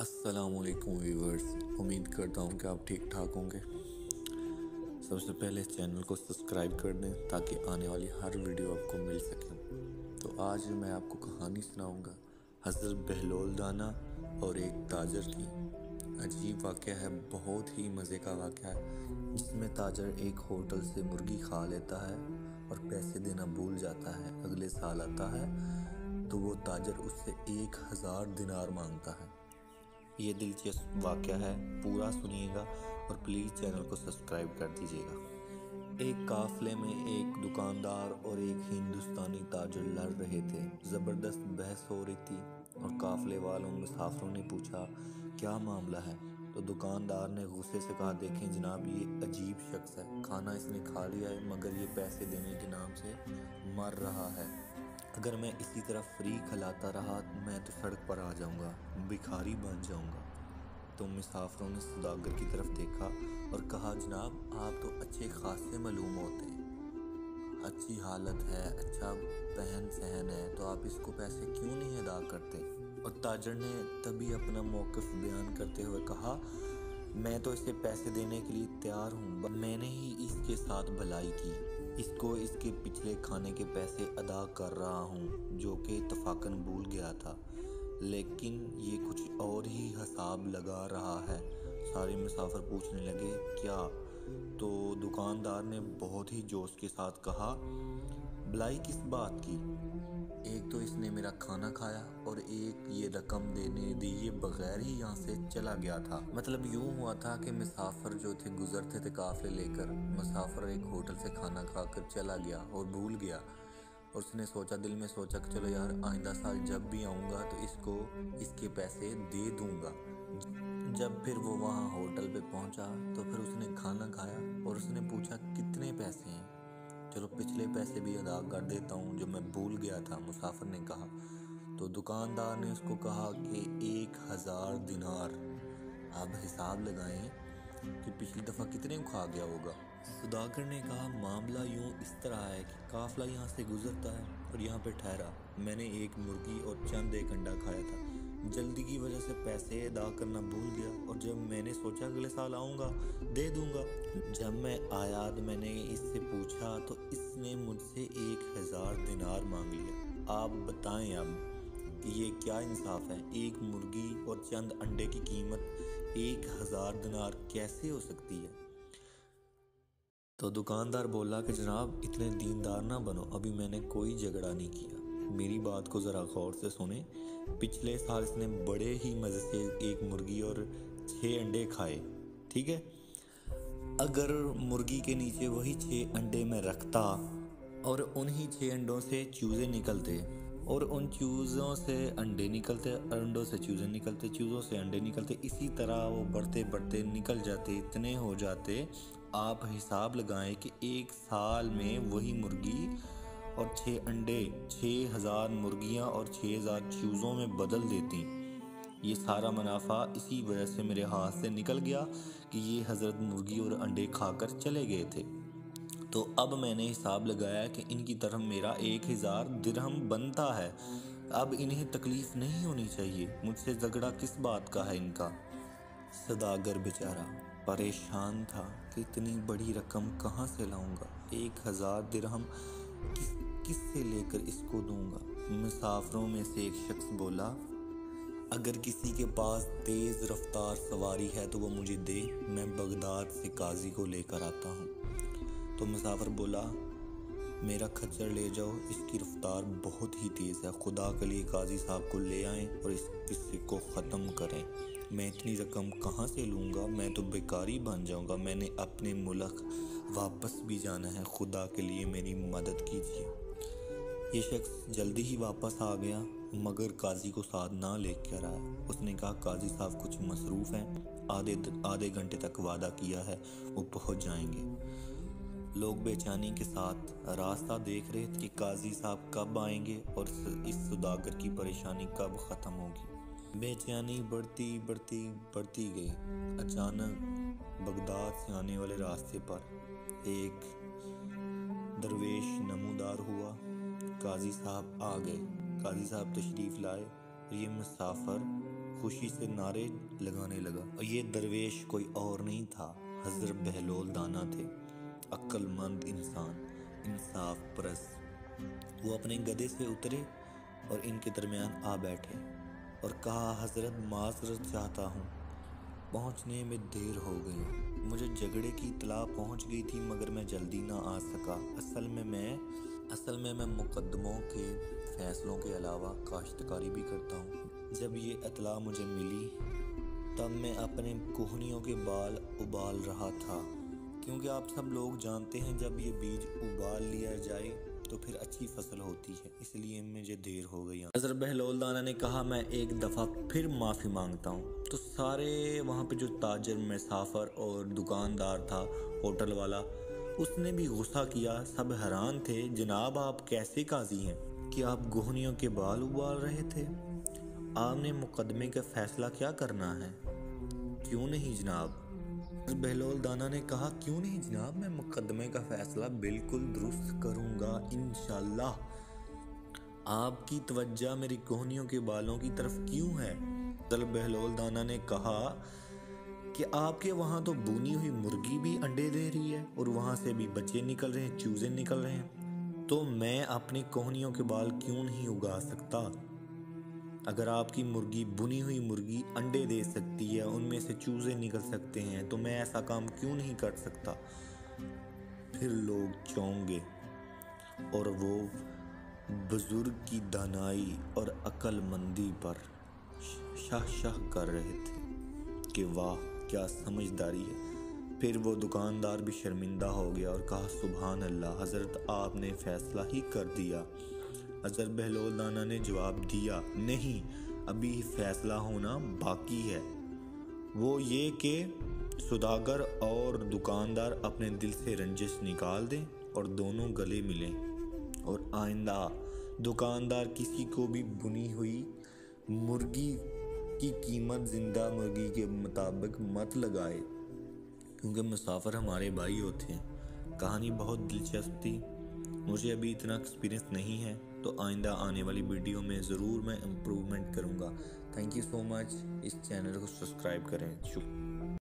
السلام علیکم ویورز، امید کرتا ہوں کہ آپ ٹھیک ٹھاک ہوں گے۔ سب سے پہلے اس چینل کو سبسکرائب کر دیں تاکہ آنے والی ہر ویڈیو آپ کو مل سکے۔ تو آج میں آپ کو کہانی سناؤں گا حضرت بہلول دانا اور ایک تاجر کی۔ عجیب واقعہ ہے، بہت ہی مزے کا واقعہ ہے، جس میں تاجر ایک ہوٹل سے مرغی کھا لیتا ہے اور پیسے دینا بھول جاتا ہے۔ اگلے سال آتا ہے تو وہ تاجر اس سے 1000 دینار مانگتا ہے۔ یہ دلچسپ واقعہ ہے، پورا سنیے گا اور پلیز چینل کو سبسکرائب کر دیجیے گا۔ ایک قافلے میں ایک دکاندار اور ایک ہندوستانی تاجر لڑ رہے تھے۔ زبردست بحث ہو رہی تھی اور قافلے والوں مسافروں نے پوچھا کیا معاملہ ہے؟ تو دکاندار نے غصے سے کہا، دیکھیں جناب، یہ عجیب شخص ہے، کھانا اس نے کھا لیا ہے مگر یہ پیسے دینے کے نام سے مر رہا ہے۔ اگر میں اسی طرح فری کھلاتا رہا میں تو سڑک پر آ جاؤں گا، بھکاری بن جاؤں گا۔ تو مسافروں نے سوداگر کی طرف دیکھا اور کہا، جناب آپ تو اچھے خاصے معلوم ہوتے ہیں، اچھی حالت ہے، اچھا پہن سہن ہے، تو آپ اس کو پیسے کیوں نہیں ادا کرتے؟ اور تاجر نے تبھی اپنا موقف بیان کرتے ہوئے کہا، میں تو اسے پیسے دینے کے لیے تیار ہوں، میں نے ہی اس کے ساتھ بھلائی کی، اس کو اس کے پچھلے کھانے کے پیسے ادا کر رہا ہوں جو کہ اتفاقاً بھول گیا تھا، لیکن یہ کچھ اور ہی حساب لگا رہا ہے۔ سارے مسافر پوچھنے لگے کیا؟ تو دکاندار نے بہت ہی جوش کے ساتھ کہا، بھلائی کس بات کی؟ ایک تو اس نے میرا کھانا کھایا اور ایک یہ رقم دینے دیے بغیر ہی یہاں سے چلا گیا تھا۔ مطلب یوں ہوا تھا کہ مسافر جو تھے گزرتے تھے قافلے لے کر، مسافر ایک ہوٹل سے کھانا کھا کر چلا گیا اور بھول گیا، اور اس نے سوچا، دل میں سوچا کہ چلو یار آئندہ سال جب بھی آؤں گا تو اس کو اس کے پیسے دے دوں گا۔ جب پھر وہ وہاں ہوٹل پہ پہنچا تو پھر اس نے کھانا کھایا اور اس نے پوچھا کتنے پیسے ہیں؟ چلو پچھلے پیسے بھی ادا کر دیتا ہوں جو میں بھول گیا تھا، مسافر نے کہا۔ تو دکاندار نے اس کو کہا کہ 1000 دینار۔ اب حساب لگائیں کہ پچھلی دفعہ کتنے کھا گیا ہوگا۔ سوداگر نے کہا، معاملہ یوں اس طرح ہے کہ قافلہ یہاں سے گزرتا ہے اور یہاں پہ ٹھہرا، میں نے ایک مرغی اور چند ایک انڈا کھایا تھا، جلدی کی وجہ سے پیسے ادا کرنا بھول گیا، اور جب میں نے سوچا اگلے سال آؤں گا دے دوں گا، جب میں آیا تو میں نے اس سے پوچھا تو اس نے مجھ سے 1000 دینار مانگ لیا۔ آپ بتائیں اب کہ یہ کیا انصاف ہے؟ ایک مرغی اور چند انڈے کی قیمت 1000 دینار کیسے ہو سکتی ہے؟ تو دکاندار بولا کہ جناب اتنے دیندار نہ بنو، ابھی میں نے کوئی جھگڑا نہیں کیا، میری بات کو ذرا غور سے سنیں۔ پچھلے سال اس نے بڑے ہی مزے سے ایک مرغی اور 6 انڈے کھائے، ٹھیک ہے؟ اگر مرغی کے نیچے وہی 6 انڈے میں رکھتا اور انہی 6 انڈوں سے چوزے نکلتے اور ان چوزوں سے انڈے نکلتے، انڈوں سے چوزے نکلتے، چوزوں سے انڈے نکلتے، اسی طرح وہ بڑھتے بڑھتے نکل جاتے، اتنے ہو جاتے۔ آپ حساب لگائیں کہ ایک سال میں وہی مرغی اور 6 انڈے 6000 مرغیاں اور 6000 چوزوں میں بدل دیتی۔ یہ سارا منافع اسی وجہ سے میرے ہاتھ سے نکل گیا کہ یہ حضرت مرغی اور انڈے کھا کر چلے گئے تھے۔ تو اب میں نے حساب لگایا کہ ان کی طرف میرا 1000 درہم بنتا ہے، اب انہیں تکلیف نہیں ہونی چاہیے، مجھ سے جھگڑا کس بات کا ہے ان کا؟ سوداگر بیچارہ پریشان تھا کہ اتنی بڑی رقم کہاں سے لاؤں گا، 1000 درہم کس سے لے کر اس کو دوں گا؟ مسافروں میں سے ایک شخص بولا، اگر کسی کے پاس تیز رفتار سواری ہے تو وہ مجھے دے، میں بغداد سے قاضی کو لے کر آتا ہوں۔ تو مسافر بولا، میرا کھچر لے جاؤ، اس کی رفتار بہت ہی تیز ہے، خدا کے لیے قاضی صاحب کو لے آئیں اور اس قصے کو ختم کریں، میں اتنی رقم کہاں سے لوں گا، میں تو بیکاری بن جاؤں گا، میں نے اپنے ملک واپس بھی جانا ہے، خدا کے لیے میری مدد کیجیے۔ یہ شخص جلدی ہی واپس آ گیا مگر قاضی کو ساتھ نہ لے کر آیا۔ اس نے کہا، قاضی صاحب کچھ مصروف ہیں، آدھے گھنٹے تک وعدہ کیا ہے وہ پہنچ جائیں گے۔ لوگ بے چینی کے ساتھ راستہ دیکھ رہے تھے کہ قاضی صاحب کب آئیں گے اور اس سوداگر کی پریشانی کب ختم ہوگی۔ بے چینی بڑھتی گئی۔ اچانک بغداد سے آنے والے راستے پر ایک درویش نمودار ہوا، قاضی صاحب آ گئے، قاضی صاحب تشریف لائے اور یہ مسافر خوشی سے نعرے لگانے لگا، اور یہ درویش کوئی اور نہیں تھا، حضرت بہلول دانا تھے، عقل مند انسان، انصاف پرست۔ وہ اپنے گدھے سے اترے اور ان کے درمیان آ بیٹھے اور کہا، حضرت معذرت چاہتا ہوں، پہنچنے میں دیر ہو گئی۔ مجھے جھگڑے کی اطلاع پہنچ گئی تھی مگر میں جلدی نہ آ سکا۔ اصل میں میں مقدموں کے فیصلوں کے علاوہ کاشتکاری بھی کرتا ہوں۔ جب یہ اطلاع مجھے ملی تب میں اپنے کوہنیوں کے بال ابال رہا تھا، کیونکہ آپ سب لوگ جانتے ہیں جب یہ بیج ابال لیا جائے تو پھر اچھی فصل ہوتی ہے، اس لیے مجھے دیر ہو گئی۔ حضرت بہلول دانا نے کہا، میں ایک دفعہ پھر معافی مانگتا ہوں۔ تو سارے وہاں پہ جو تاجر، مسافر اور دکاندار تھا، ہوٹل والا، اس نے بھی غصہ کیا۔ سب حیران تھے، جناب آپ کیسے قاضی ہیں کہ آپ گوہنیوں کے بال ابال رہے تھے؟ آپ نے مقدمے کا فیصلہ کیا کرنا ہے؟ کیوں نہیں جناب؟ بہلول دانا نے کہا، کیوں نہیں جناب، میں مقدمے کا فیصلہ بالکل درست کروں گا انشاءاللہ۔ آپ کی توجہ میری کوہنیوں کے بالوں کی طرف کیوں ہے؟ حضرت بہلول دانا نے کہا کہ آپ کے وہاں تو بونی ہوئی مرغی بھی انڈے دے رہی ہے اور وہاں سے بھی بچے نکل رہے ہیں، چوزے نکل رہے ہیں، تو میں اپنی کوہنیوں کے بال کیوں نہیں اگا سکتا؟ اگر آپ کی مرغی، بنی ہوئی مرغی انڈے دے سکتی ہے، ان میں سے چوزے نکل سکتے ہیں، تو میں ایسا کام کیوں نہیں کر سکتا؟ پھر لوگ چونک گئے اور وہ بزرگ کی دانائی اور عقل مندی پر شاہ کر رہے تھے کہ واہ کیا سمجھداری ہے۔ پھر وہ دکاندار بھی شرمندہ ہو گیا اور کہا، سبحان اللہ، حضرت آپ نے فیصلہ ہی کر دیا۔ حضرت بہلول دانا نے جواب دیا، نہیں، ابھی فیصلہ ہونا باقی ہے۔ وہ یہ کہ سوداگر اور دکاندار اپنے دل سے رنجش نکال دیں اور دونوں گلے ملیں، اور آئندہ دکاندار کسی کو بھی بنی ہوئی مرغی کی قیمت زندہ مرغی کے مطابق مت لگائے، کیونکہ مسافر ہمارے بھائی ہوتے ہیں۔ کہانی بہت دلچسپ تھی، مجھے ابھی اتنا ایکسپیرینس نہیں ہے، تو آئندہ آنے والی ویڈیو میں ضرور میں امپروومنٹ کروں گا۔ تھینک یو سو مچ، اس چینل کو سبسکرائب کریں۔ شکریہ۔